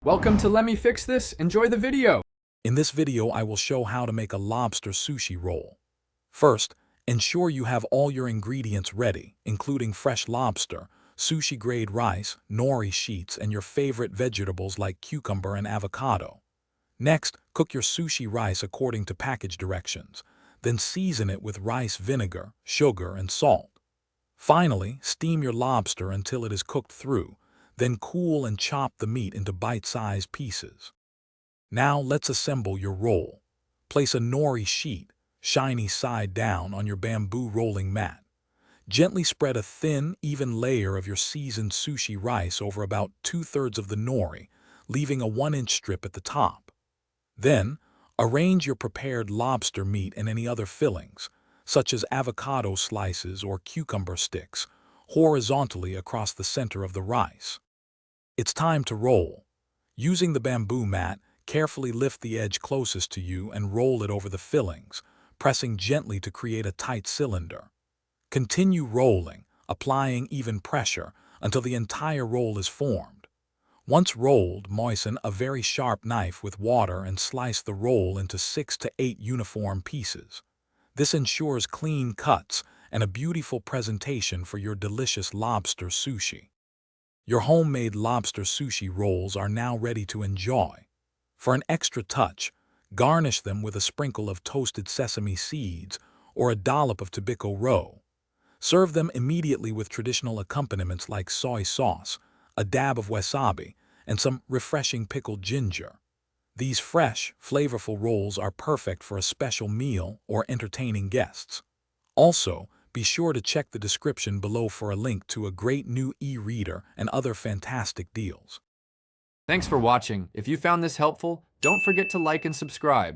Welcome to Let Me Fix This. Enjoy the video. In this video, I will show how to make a lobster sushi roll. First, ensure you have all your ingredients ready, including fresh lobster, sushi-grade rice, nori sheets, and your favorite vegetables like cucumber and avocado. Next, cook your sushi rice according to package directions. Then season it with rice vinegar, sugar, and salt. Finally, steam your lobster until it is cooked through. Then cool and chop the meat into bite-sized pieces. Now let's assemble your roll. Place a nori sheet, shiny side down, on your bamboo rolling mat. Gently spread a thin, even layer of your seasoned sushi rice over about 2/3 of the nori, leaving a 1-inch strip at the top. Then, arrange your prepared lobster meat and any other fillings, such as avocado slices or cucumber sticks, horizontally across the center of the rice. It's time to roll. Using the bamboo mat, carefully lift the edge closest to you and roll it over the fillings, pressing gently to create a tight cylinder. Continue rolling, applying even pressure until the entire roll is formed. Once rolled, moisten a very sharp knife with water and slice the roll into 6 to 8 uniform pieces. This ensures clean cuts and a beautiful presentation for your delicious lobster sushi. Your homemade lobster sushi rolls are now ready to enjoy. For an extra touch, garnish them with a sprinkle of toasted sesame seeds or a dollop of Tabiko roe. Serve them immediately with traditional accompaniments like soy sauce, a dab of wasabi, and some refreshing pickled ginger. These fresh, flavorful rolls are perfect for a special meal or entertaining guests. Also, be sure to check the description below for a link to a great new e-reader and other fantastic deals. Thanks for watching. If you found this helpful, don't forget to like and subscribe.